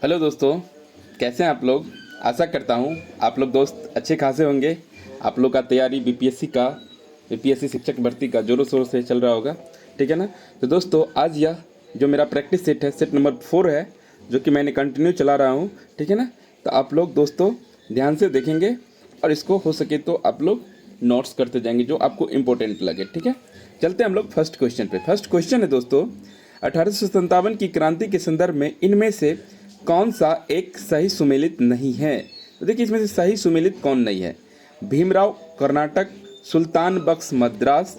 Hello दोस्तों, कैसे हैं आप लोग। आशा करता हूँ आप लोग दोस्त अच्छे खासे होंगे। आप लोग का तैयारी बीपीएससी शिक्षक भर्ती का जोरों शोरों से चल रहा होगा, ठीक है ना। तो दोस्तों आज यह जो मेरा प्रैक्टिस सेट है, सेट नंबर 4 है, जो कि मैंने कंटिन्यू चला रहा हूँ, ठीक है ना। तो आप लोग दोस्तों ध्यान से देखेंगे और इसको हो सके तो आप लोग नोट्स करते जाएंगे जो आपको इम्पोर्टेंट लगे, ठीक है। चलते हैं हम लोग फर्स्ट क्वेश्चन पे। फर्स्ट क्वेश्चन है दोस्तों, 1857 की क्रांति के संदर्भ में इनमें से कौन सा एक सही सुमेलित नहीं है। तो देखिए इसमें से सही सुमेलित कौन नहीं है। भीमराव कर्नाटक, सुल्तान बख्श मद्रास,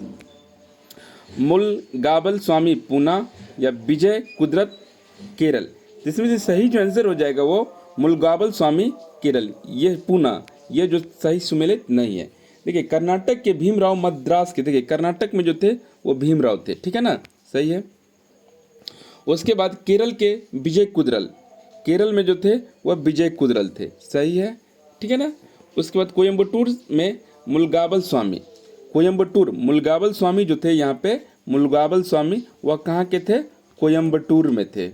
मुलगाबल स्वामी पूना या विजय कुदरत केरल। तो इसमें से सही जो आंसर हो जाएगा वो मुलगाबल स्वामी केरल, ये पूना, ये जो सही सुमेलित नहीं है। देखिए कर्नाटक के भीमराव मद्रास के, देखिए कर्नाटक में जो थे वो भीमराव थे, ठीक है ना, सही है। उसके बाद केरल के विजय कुदरल, केरल में जो थे वह विजय कुदरल थे, सही है, ठीक है ना। उसके बाद कोयम्बटूर में मुलगाबल स्वामी, कोयम्बटूर मुलगाबल स्वामी जो थे यहाँ पे, मुलगाबल स्वामी वह कहाँ के थे, कोयम्बटूर में थे,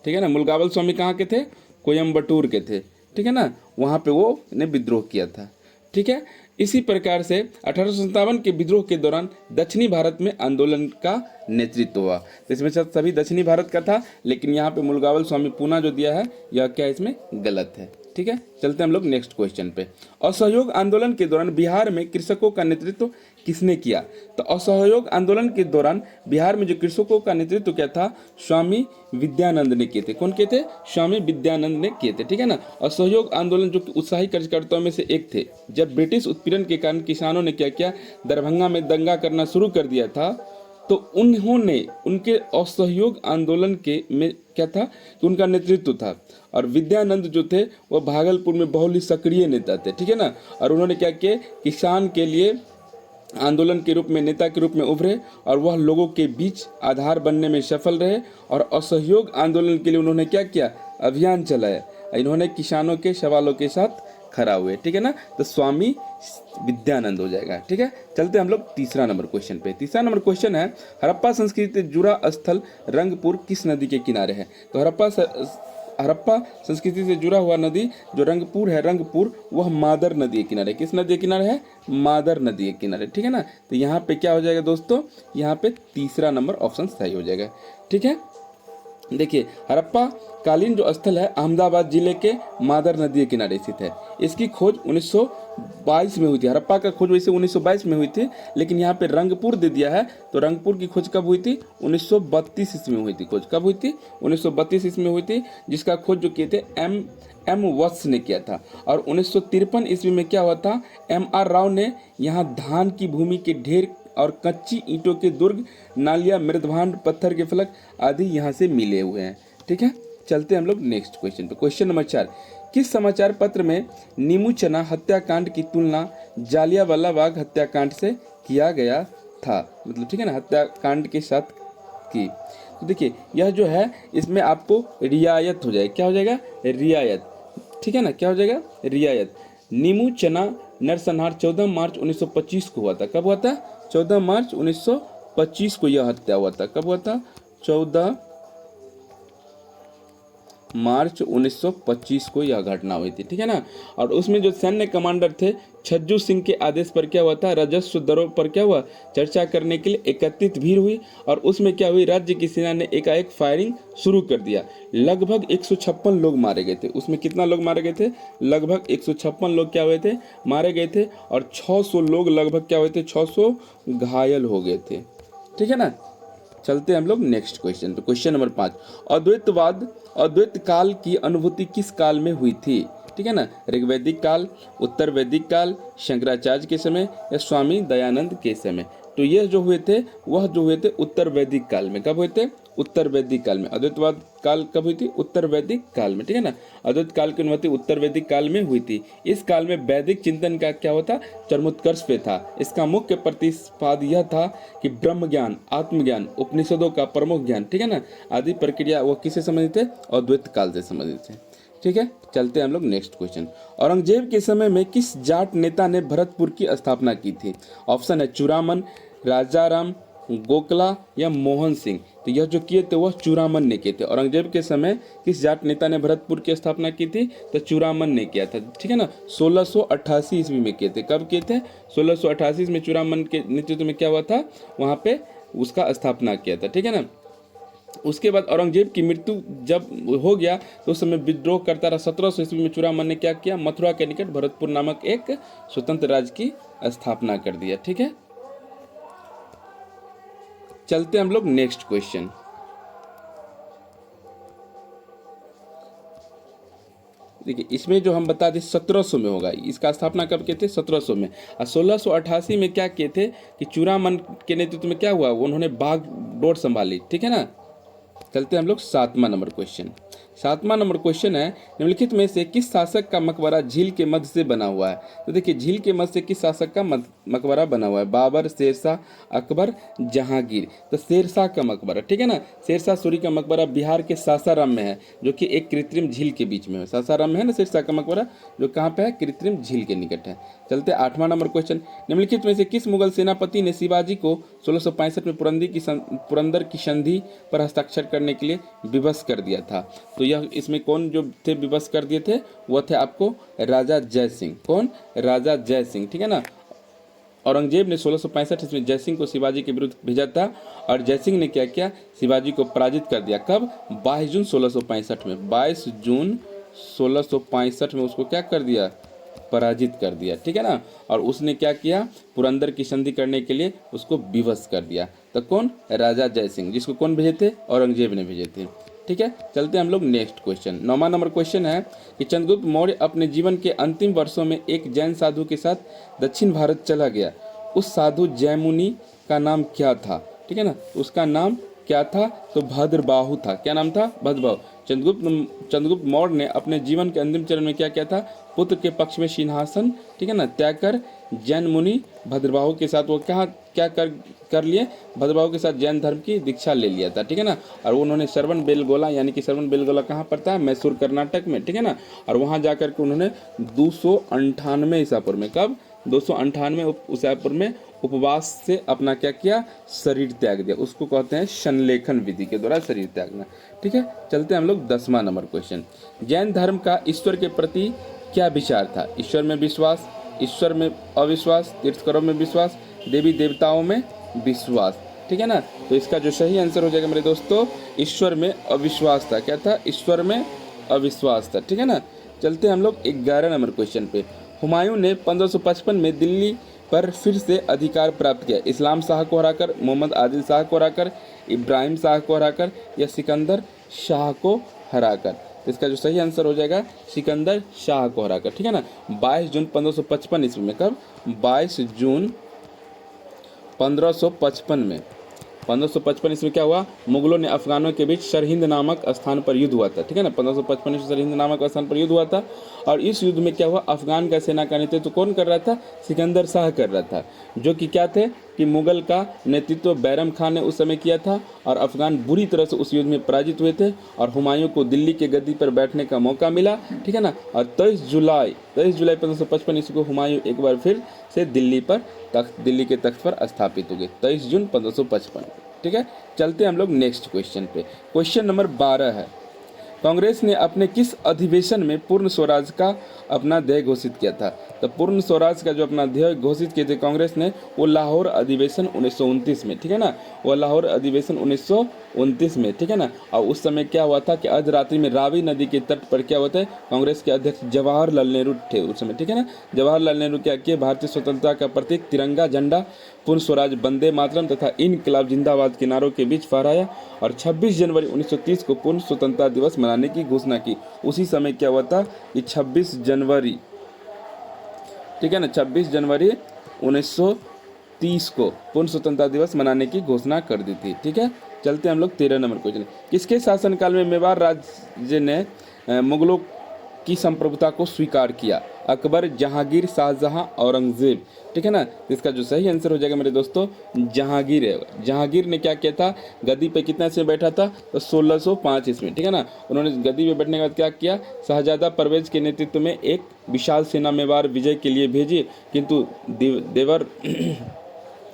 ठीक है ना। मुलगाबल स्वामी कहाँ के थे, कोयम्बटूर के थे, ठीक है ना। वहाँ पे वो ने विद्रोह किया था, ठीक है। इसी प्रकार से 1857 के विद्रोह के दौरान दक्षिणी भारत में आंदोलन का नेतृत्व हुआ। तो इसमें शायद सभी दक्षिणी भारत का था, लेकिन यहाँ पे मुलगावल स्वामी पूना जो दिया है यह क्या इसमें गलत है, ठीक है। चलते हैं हम लोग नेक्स्ट क्वेश्चन पे। असहयोग आंदोलन के दौरान बिहार में कृषकों का नेतृत्व किसने किया। तो असहयोग आंदोलन के दौरान बिहार में जो कृषकों का नेतृत्व क्या था, स्वामी विद्यानंद ने किए थे। कौन किए थे, स्वामी विद्यानंद ने किए थे, ठीक है ना। असहयोग आंदोलन जो कि उत्साही कार्यकर्ताओं में से एक थे। जब ब्रिटिश उत्पीड़न के कारण किसानों ने क्या किया, दरभंगा में दंगा करना शुरू कर दिया था, तो उन्होंने उनके असहयोग आंदोलन के में क्या था कि उनका नेतृत्व था। और विद्यानंद जो थे वह भागलपुर में बहुत ही सक्रिय नेता थे, ठीक है ना। और उन्होंने क्या किया, किसान के लिए आंदोलन के रूप में नेता के रूप में उभरे और वह लोगों के बीच आधार बनने में सफल रहे। और असहयोग आंदोलन के लिए उन्होंने क्या किया, अभियान चलाया। इन्होंने किसानों के सवालों के साथ खड़ा हुए, ठीक है ना। तो स्वामी विद्यानंद हो जाएगा, ठीक है। चलते हम लोग तीसरा नंबर क्वेश्चन पे। तीसरा नंबर क्वेश्चन है, हड़प्पा संस्कृति से जुड़ा स्थल रंगपुर किस नदी के किनारे है। तो हड़प्पा संस्कृति से जुड़ा हुआ नदी जो रंगपुर है, रंगपुर वह मादर नदी के किनारे, किस नदी के किनारे है, मादर नदी के किनारे, ठीक है ना। तो यहाँ पे क्या हो जाएगा दोस्तों, यहाँ पे तीसरा नंबर ऑप्शन सही हो जाएगा, ठीक है। देखिए हड़प्पा कालीन जो स्थल है अहमदाबाद जिले के मादर नदी के किनारे स्थित है। इसकी खोज 1922 में हुई थी। हड़प्पा का खोज वैसे 1922 में हुई थी, लेकिन यहाँ पे रंगपुर दे दिया है, तो रंगपुर की खोज कब हुई थी, 1932 ईस्वी में हुई थी। खोज कब हुई थी, 1932 ईस्वी में हुई थी, जिसका खोज जो किए थे एम वत्स ने किया था। और 1953 ईस्वी में क्या हुआ था, MR राव ने यहाँ धान की भूमि के ढेर और कच्ची ईंटों के दुर्ग, नालियां, मृदभांड, पत्थर के फलक आदि यहाँ से मिले हुए हैं, ठीक है। चलते हैं हम लोग नेक्स्ट क्वेश्चन पे। क्वेश्चन नंबर 4, किस समाचार पत्र में नीमू चना हत्याकांड की तुलना जालियांवाला बाग हत्याकांड से किया गया था, मतलब ठीक है ना, हत्याकांड के साथ की। तो देखिए यह जो है इसमें आपको रियायत हो जाएगा, क्या हो जाएगा, रियायत, ठीक है ना, क्या हो जाएगा, रियायत। नीमू चना नरसंहार 14 मार्च 1925 को हुआ था। कब हुआ था, 14 मार्च 1925 को यह हत्या हुआ था। कब हुआ था, 14 मार्च 1925 को यह घटना हुई थी, ठीक है ना। और उसमें जो सैन्य कमांडर थे छज्जू सिंह के आदेश पर क्या हुआ था, राजस्व दरों पर क्या हुआ, चर्चा करने के लिए एकत्रित भीड़ हुई। और उसमें क्या हुई, राज्य की सेना ने एकाएक फायरिंग शुरू कर दिया। लगभग 156 लोग मारे गए थे। उसमें कितना लोग मारे गए थे, लगभग 156 लोग क्या हुए थे, मारे गए थे। और 600 लोग लगभग क्या हुए थे, 600 घायल हो गए थे, ठीक है ना। चलते हैं हम लोग नेक्स्ट क्वेश्चन पे। क्वेश्चन नंबर 5, अद्वैत काल की अनुभूति किस काल में हुई थी, ठीक है ना। ऋग्वैदिक काल, उत्तर वैदिक काल, शंकराचार्य के समय या स्वामी दयानंद के समय। तो ये जो हुए थे वह जो हुए थे उत्तर वैदिक काल में। कब हुए थे, उत्तर वैदिक काल में। अद्वैतवाद काल कब हुई थी, उत्तर वैदिक काल में, ठीक है ना। अद्वैत काल की अनुभूति उत्तर वैदिक काल में हुई थी। इस काल में वैदिक चिंतन का क्या होता, चरमोत्कर्ष पे था। इसका मुख्य प्रतिपाद यह था कि ब्रह्म ज्ञान, आत्मज्ञान, उपनिषदों का प्रमुख ज्ञान, ठीक है ना, आदि प्रक्रिया वो किससे संबंधित थे, अद्वैत काल से संबंधित थे, ठीक है। चलते हैं हम लोग नेक्स्ट क्वेश्चन। औरंगजेब के समय में किस जाट नेता ने भरतपुर की स्थापना की थी। ऑप्शन है चूड़ामन, राजाराम, गोखला या मोहन सिंह। तो यह जो किए थे वह चूड़ामन ने किए थे। औरंगजेब के समय किस जाट नेता ने भरतपुर की स्थापना की थी? तो चूड़ामन ने किया था, ठीक है ना। 1688 ईस्वी में किए थे। कब किए थे? 1688 में चूड़ामन के नेतृत्व में क्या हुआ था? वहाँ पे उसका स्थापना किया था, ठीक है ना। उसके बाद औरंगजेब की मृत्यु जब हो गया तो उस समय विद्रोह करता रहा। 1700 ईस्वी में चूड़ामन ने क्या किया? मथुरा के निकट भरतपुर नामक एक स्वतंत्र राज्य की स्थापना कर दिया, ठीक है। चलते हम लोग नेक्स्ट क्वेश्चन। देखिए इसमें जो हम बता दें 1700 में होगा। इसका स्थापना कब किए थे? 1700 में। और 1688 में क्या किए थे कि चूड़ामन के नेतृत्व में क्या हुआ? उन्होंने बागडोर संभाली, ठीक है ना। चलते हम लोग 7वां नंबर क्वेश्चन। 7वां नंबर क्वेश्चन है, निम्नलिखित में से किस शासक का मकबरा झील के मध्य से बना हुआ है? तो देखिए झील के मध्य से किस शासक का मकबरा बना हुआ है? बाबर, शेरशाह, अकबर, जहांगीर। तो शेरशाह का मकबरा, ठीक है ना। शेरशाह सूरी का मकबरा बिहार के सासाराम में है, जो कि एक कृत्रिम झील के बीच में है। सासाराम में है ना शेरशाह का मकबरा, जो कहाँ पे है? कृत्रिम झील के निकट है। चलते 8वां नंबर क्वेश्चन। निम्नलिखित में से किस मुगल सेनापति ने शिवाजी को 1665 में पुरंदर की संधि पर हस्ताक्षर करने के लिए विवश कर दिया था? तो यह इसमें कौन जो थे विवश कर दिए थे? वह थे आपको राजा जय सिंह। कौन? राजा जय सिंह, ठीक है ना। औरंगजेब ने 1665 में जय सिंह को शिवाजी के विरुद्ध भेजा था और जय सिंह ने क्या किया? शिवाजी को पराजित कर दिया। कब? 22 जून 1665 में। 22 जून 1665 में उसको क्या कर दिया? पराजित कर दिया, ठीक है ना। और उसने क्या किया? पुरंदर की संधि करने के लिए उसको विवश कर दिया। तो कौन? राजा जय सिंह, जिसको कौन भेजे थे? औरंगजेब ने भेजे थे, ठीक है। चलते हम लोग नेक्स्ट क्वेश्चन। 9वां नंबर क्वेश्चन है कि चंद्रगुप्त मौर्य अपने जीवन के अंतिम वर्षों में एक जैन साधु के साथ दक्षिण भारत चला गया। उस साधु जयमुनि का नाम क्या था? ठीक है ना, उसका नाम क्या था? तो भद्रबाहु था। क्या नाम था? भद्रबाहु। चंद्रगुप्त मौर्य ने अपने जीवन के अंतिम चरण में क्या किया था? पुत्र के पक्ष में सिंहासन, ठीक है ना, त्याग कर जैन मुनि भद्रबाहु के साथ वो क्या कर लिए? भद्रबाहु के साथ जैन धर्म की दीक्षा ले लिया था, ठीक है ना। और उन्होंने श्रवण बेलगोला, यानी कि श्रवण बेलगोला कहाँ पड़ता है? मैसूर कर्नाटक में, ठीक है ना। और वहाँ जाकर के उन्होंने 298 ईसापुर में, कब? 298 ईसापुर में उपवास से अपना क्या किया? शरीर त्याग दिया। उसको कहते हैं संलेखन विधि के द्वारा शरीर त्यागना, ठीक है। चलते हम लोग 10वां नंबर क्वेश्चन। जैन धर्म का ईश्वर के प्रति क्या विचार था? ईश्वर में विश्वास, ईश्वर में अविश्वास, तीर्थंकरों में विश्वास, देवी देवताओं में विश्वास, ठीक है ना। तो इसका जो सही आंसर हो जाएगा मेरे दोस्तों, ईश्वर में अविश्वास था। क्या था? ईश्वर में अविश्वास था, ठीक है ना। चलते हम लोग 11 नंबर क्वेश्चन पे। हुमायूं ने 1555 में दिल्ली पर फिर से अधिकार प्राप्त किया। इस्लाम शाह को हराकर, मोहम्मद आदिल शाह को हराकर, इब्राहिम शाह को हराकर या सिकंदर शाह को हराकर? तो इसका जो सही आंसर हो जाएगा सिकंदर शाह को हराकर, ठीक है ना। 22 जून 1555 ईस्वी में। कब? 22 जून 1555 में। 1555 ईस्वी क्या हुआ? मुगलों ने अफगानों के बीच सरहिंद नामक स्थान पर युद्ध हुआ था, ठीक है ना। 1555 में सरहिंद नामक स्थान पर युद्ध हुआ था और इस युद्ध में क्या हुआ? अफगान का सेना का नेतृत्व कौन कर रहा था? सिकंदर शाह कर रहा था, जो कि क्या थे कि मुगल का नेतृत्व बैरम खान ने उस समय किया था और अफगान बुरी तरह से उस युद्ध में पराजित हुए थे और हुमायूं को दिल्ली के गद्दी पर बैठने का मौका मिला, ठीक है ना। और 23 जुलाई 1555 ईस्वी को हुमायूं एक बार फिर से दिल्ली के तख्त पर स्थापित हो गए। 23 जून 1555, ठीक है। चलते हम लोग नेक्स्ट क्वेश्चन पे। क्वेश्चन नंबर 12 है, कांग्रेस ने अपने किस अधिवेशन में पूर्ण स्वराज का अपना ध्येय घोषित किया था? तो पूर्ण स्वराज का जो अपना ध्येय घोषित किए थे कांग्रेस ने, वो लाहौर अधिवेशन 1929 में, ठीक है ना। वो लाहौर अधिवेशन 1929 में, ठीक है ना। और उस समय क्या हुआ था कि अर्धरात्रि में रावी नदी के तट पर क्या होता है, कांग्रेस के अध्यक्ष जवाहरलाल नेहरू थे उस समय, ठीक है ना। जवाहरलाल नेहरू क्या किए? भारतीय स्वतंत्रता का प्रतीक तिरंगा झंडा, पूर्ण स्वराज, वंदे मातरम तथा इनकलाब जिंदाबाद के नारों के बीच फहराया और 26 जनवरी 1930 को पूर्ण स्वतंत्रता दिवस मनाने की घोषणा की। उसी समय क्या हुआ था कि 26 जनवरी, ठीक है ना, 26 जनवरी 1930 को पूर्ण स्वतंत्रता दिवस मनाने की घोषणा कर दी थी, ठीक है। चलते हम लोग 13 नंबर क्वेश्चन। किसके शासनकाल में मेवाड़ राज्य ने मुगलों की संप्रभुता को स्वीकार किया? अकबर, जहांगीर, शाहजहां, औरंगजेब, ठीक है ना। इसका जो सही आंसर हो जाएगा मेरे दोस्तों जहांगीर है। जहांगीर ने क्या किया था? गद्दी पे कितना ईस्वी बैठा था? तो 1605 ईस्वी, ठीक है ना। उन्होंने गद्दी पे बैठने के बाद क्या किया? शहजादा परवेज के नेतृत्व में एक विशाल सेना मेवाड़ विजय के लिए भेजी, किंतु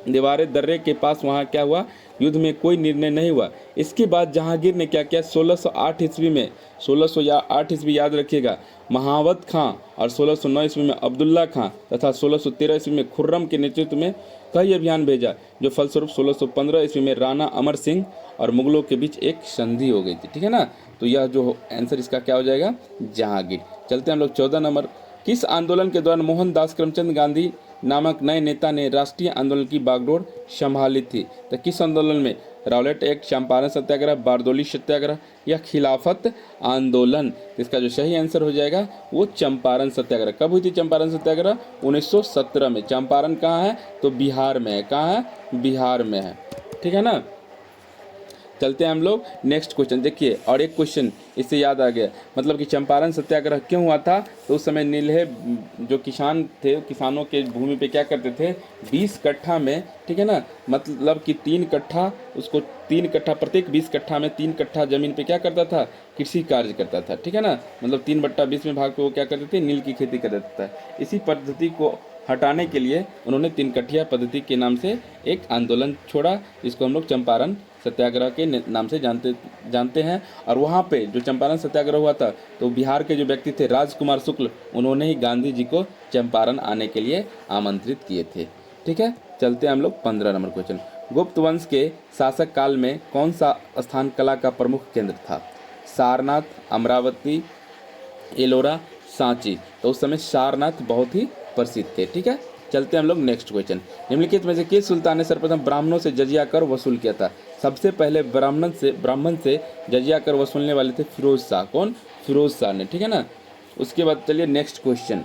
दीवार दर्रे के पास वहाँ क्या हुआ, युद्ध में कोई निर्णय नहीं हुआ। इसके बाद जहांगीर ने क्या किया, 1608 ईस्वी में, 1608 ईस्वी याद रखिएगा, महावत खां और 1609 ईस्वी में अब्दुल्ला खां तथा 1613 ईस्वी में खुर्रम के नेतृत्व में कई अभियान भेजा, जो फलस्वरूप 1615 ईस्वी में राणा अमर सिंह और मुगलों के बीच एक संधि हो गई थी। ठीक है ना, तो यह जो आंसर इसका क्या हो जाएगा, जहांगीर। चलते हैं हम लोग 14 नंबर। किस आंदोलन के दौरान मोहनदास करमचंद गांधी नामक नए नेता ने राष्ट्रीय आंदोलन की बागडोर संभाली थी? तो किस आंदोलन में, रॉलेट एक्ट, चंपारण सत्याग्रह, बारदोली सत्याग्रह या खिलाफत आंदोलन? तो इसका जो सही आंसर हो जाएगा वो चंपारण सत्याग्रह। कब हुई थी चंपारण सत्याग्रह? 1917 में। चंपारण कहाँ है, तो बिहार में है। कहाँ है, बिहार में है। ठीक है ना। चलते हैं हम लोग नेक्स्ट क्वेश्चन। देखिए, और एक क्वेश्चन इससे याद आ गया, मतलब कि चंपारण सत्याग्रह क्यों हुआ था? तो उस समय नीलहे जो किसान थे, किसानों के भूमि पे क्या करते थे, 20 कट्ठा में, ठीक है ना, मतलब कि 3 कट्ठा, उसको 3 कट्ठा, प्रत्येक 20 कट्ठा में 3 कट्ठा जमीन पे क्या करता था, कृषि कार्य करता था। ठीक है ना, मतलब 3/20 में भाग पे वो क्या करते थे, नील की खेती कर देता था। इसी पद्धति को हटाने के लिए उन्होंने 3 कट्ठिया पद्धति के नाम से एक आंदोलन छोड़ा, जिसको हम लोग चंपारण सत्याग्रह के नाम से जानते हैं। और वहाँ पे जो चंपारण सत्याग्रह हुआ था, तो बिहार के जो व्यक्ति थे राजकुमार शुक्ल, उन्होंने ही गांधी जी को चंपारण आने के लिए आमंत्रित किए थे। ठीक है, चलते हैं हम लोग 15 नंबर क्वेश्चन। गुप्त वंश के शासक काल में कौन सा स्थान कला का प्रमुख केंद्र था? सारनाथ, अमरावती, एलोरा, सांची। तो उस समय सारनाथ बहुत ही प्रसिद्ध थे। ठीक है, चलते हैं हम लोग नेक्स्ट क्वेश्चन। निम्नलिखित में से किस सुल्तान ने सर्वप्रथम ब्राह्मणों से जजिया कर वसूल किया था? सबसे पहले ब्राह्मण से जजिया कर वसूलने वाले थे फिरोज शाह। कौन? फिरोज शाह ने। ठीक है ना। उसके बाद चलिए नेक्स्ट क्वेश्चन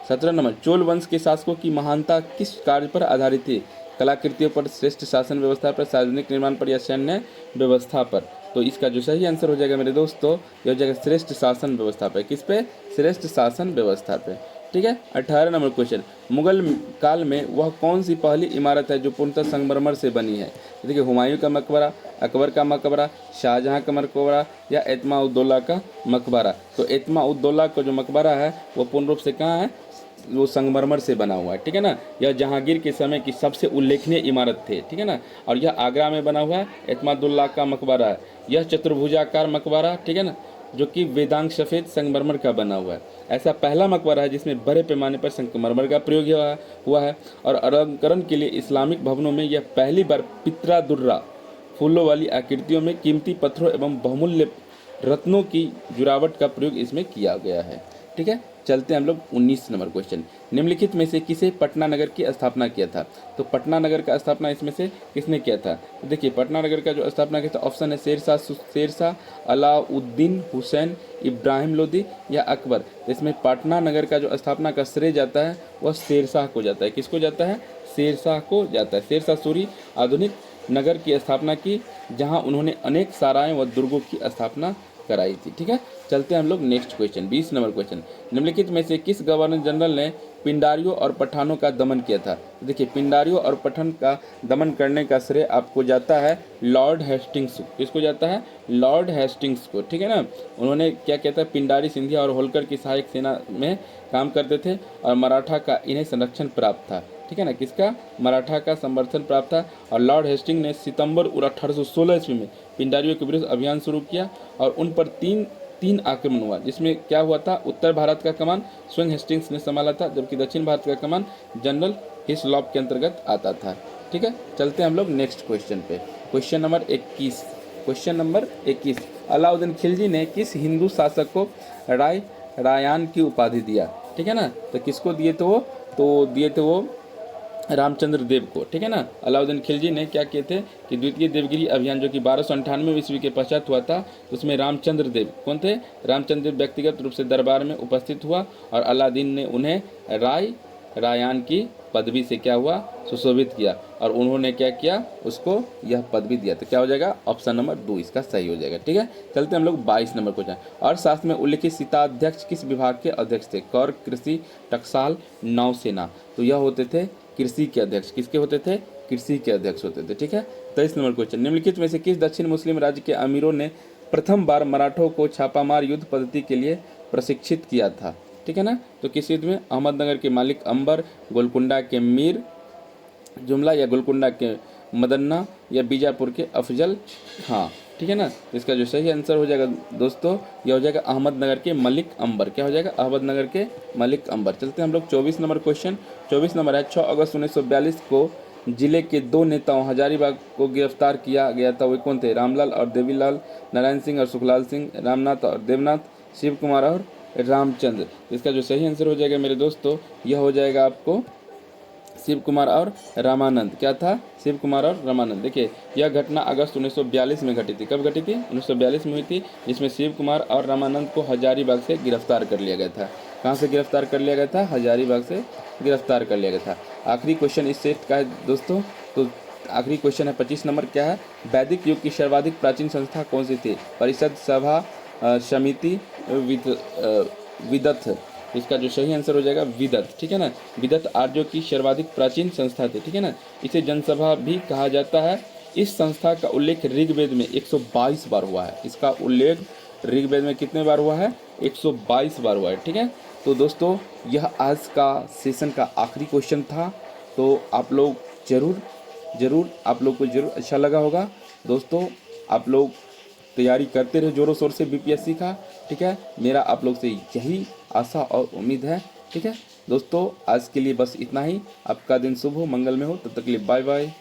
17 नंबर। चोल वंश के शासकों की महानता किस कार्य पर आधारित थी? कलाकृतियों पर, श्रेष्ठ शासन व्यवस्था पर, सार्वजनिक निर्माण पर या सैन्य व्यवस्था पर? तो इसका जो सही आंसर हो जाएगा मेरे दोस्तों, यह हो जाएगा श्रेष्ठ शासन व्यवस्था पे। किस पे? श्रेष्ठ शासन व्यवस्था पे। ठीक है, 18 नंबर क्वेश्चन। मुगल काल में वह कौन सी पहली इमारत है जो पूर्णतः संगमरमर से बनी है? देखिए, हुमायूं का मकबरा, अकबर का मकबरा, शाहजहां का मकबरा या एतमा-उद-दौला का मकबरा? तो एतमा-उद-दौला का जो मकबरा है वो पूर्ण रूप से कहाँ है, वो संगमरमर से बना हुआ है। ठीक है ना। यह जहांगीर के समय की सबसे उल्लेखनीय इमारत थे। ठीक है ना। और यह आगरा में बना हुआ है, एतमादुल्ला का मकबरा है। यह चतुर्भुजाकार मकबरा, ठीक है ना, जो कि वेदांग सफ़ेद संगमरमर का बना हुआ है। ऐसा पहला मकबरा है जिसमें बड़े पैमाने पर संगमरमर का प्रयोग हुआ है। और अलंकरण के लिए इस्लामिक भवनों में यह पहली बार पित्रा दुर्रा, फूलों वाली आकृतियों में कीमती पत्थरों एवं बहुमूल्य रत्नों की जुरावट का प्रयोग इसमें किया गया है। ठीक है, चलते हैं हम लोग 19 नंबर क्वेश्चन। निम्नलिखित में से किसे पटना नगर की स्थापना किया था? तो पटना नगर का स्थापना इसमें से किसने किया था? तो देखिए, पटना नगर का जो स्थापना किया था, ऑप्शन है शेरशाह, अलाउद्दीन, हुसैन, इब्राहिम लोदी या अकबर। तो इसमें पटना नगर का जो स्थापना का श्रेय जाता है वह शेरशाह को जाता है। किसको जाता है? शेरशाह को जाता है। शेरशाह सूरी आधुनिक नगर की स्थापना की, जहाँ उन्होंने अनेक सरायों व दुर्गों की स्थापना कराई थी। ठीक है, चलते हैं हम लोग नेक्स्ट क्वेश्चन 20 नंबर क्वेश्चन। निम्नलिखित में से किस गवर्नर जनरल ने पिंडारियों और पठानों का दमन किया था? देखिए, पिंडारियों और पठान का दमन करने का श्रेय आपको जाता है लॉर्ड हेस्टिंग्स। किसको जाता है? लॉर्ड हेस्टिंग्स को। ठीक है ना। उन्होंने क्या किया था, पिंडारी, सिंधिया और होलकर की सहायक सेना में काम करते थे और मराठा का इन्हें संरक्षण प्राप्त था। ठीक है ना। किसका? मराठा का समर्थन प्राप्त था। और लॉर्ड हेस्टिंग ने सितंबर 1816 ईस्वी में पिंडारियों के विरुद्ध अभियान शुरू किया और उन पर तीन आक्रमण हुआ, जिसमें क्या हुआ था, उत्तर भारत का कमान स्वयं हेस्टिंग्स ने संभाला था, जबकि दक्षिण भारत का कमान जनरल हिस्लॉप के अंतर्गत आता था। ठीक है, चलते हैं हम लोग नेक्स्ट क्वेश्चन पे। Question number 21। अलाउद्दीन खिलजी ने किस हिंदू शासक को रायान की उपाधि दिया? ठीक है ना। तो किसको दिए थे वो? तो दिए थे वो रामचंद्र देव को। ठीक है ना। अलाउद्दीन खिलजी ने क्या किए थे कि द्वितीय देवगिरी अभियान जो कि 1298 ईस्वी के पश्चात हुआ था, उसमें रामचंद्र देव कौन थे? रामचंद्र देव व्यक्तिगत रूप से दरबार में उपस्थित हुआ और अलादीन ने उन्हें रायान की पदवी से क्या हुआ, सुशोभित किया और उन्होंने क्या किया, उसको यह पदवी दिया। तो क्या हो जाएगा? ऑप्शन नंबर 2 इसका सही हो जाएगा। ठीक है, चलते हम लोग 22 नंबर क्वेश्चन। अर्थशास्त्र में उल्लिखित सीताध्यक्ष किस विभाग के अध्यक्ष थे? कर, कृषि, टकसाल, नौसेना। तो यह होते थे कृषि के अध्यक्ष। किसके होते थे? कृषि के अध्यक्ष होते थे। ठीक है, 23 नंबर क्वेश्चन। निम्नलिखित में से किस दक्षिण मुस्लिम राज्य के अमीरों ने प्रथम बार मराठों को छापामार युद्ध पद्धति के लिए प्रशिक्षित किया था? ठीक है ना। तो किस युद्ध में? अहमदनगर के मालिक अंबर, गोलकुंडा के मीर जुमला या गोलकुंडा के मदन्ना या बीजापुर के अफजल खां। ठीक है ना। इसका जो सही आंसर हो जाएगा दोस्तों, यह हो जाएगा अहमदनगर के मलिक अंबर। क्या हो जाएगा? अहमदनगर के मलिक अंबर। चलते हैं हम लोग 24 नंबर क्वेश्चन। 24 नंबर है, 6 अगस्त 1942 को जिले के 2 नेताओं हजारीबाग को गिरफ्तार किया गया था, वे कौन थे? रामलाल और देवीलाल, नारायण सिंह और सुखलाल सिंह, रामनाथ और देवनाथ, शिव कुमार और रामचंद्र। इसका जो सही आंसर हो जाएगा मेरे दोस्तों, यह हो जाएगा आपको शिव कुमार और रामानंद। क्या था? शिव कुमार और रामानंद। देखिए, यह घटना अगस्त 1942 में घटी थी। कब घटी थी? 1942 में हुई थी, जिसमें शिव कुमार और रामानंद को हजारीबाग से गिरफ्तार कर लिया गया था। कहाँ से गिरफ्तार कर लिया गया था? हजारीबाग से गिरफ्तार कर लिया गया था। आखिरी क्वेश्चन इस सेट का है दोस्तों। तो आखिरी क्वेश्चन है 25 नंबर। क्या है? वैदिक युग की सर्वाधिक प्राचीन संस्था कौन सी थी? परिषद, सभा, समिति, विदथ। इसका जो सही आंसर हो जाएगा विदत। ठीक है ना। विदत आर्यों की सर्वाधिक प्राचीन संस्था थी। ठीक है ना। इसे जनसभा भी कहा जाता है। इस संस्था का उल्लेख ऋग्वेद में 122 बार हुआ है। इसका उल्लेख ऋग्वेद में कितने बार हुआ है? 122 बार हुआ है। ठीक है। तो दोस्तों, यह आज का सेशन का आखिरी क्वेश्चन था। तो आप लोग जरूर आप लोग को जरूर अच्छा लगा होगा दोस्तों। आप लोग तैयारी करते रहे जोरों शोर से बीपीएससी का। ठीक है। मेरा आप लोग से यही आशा और उम्मीद है। ठीक है दोस्तों, आज के लिए बस इतना ही। आपका दिन शुभ हो, मंगल में हो। तब तक के लिए बाय बाय।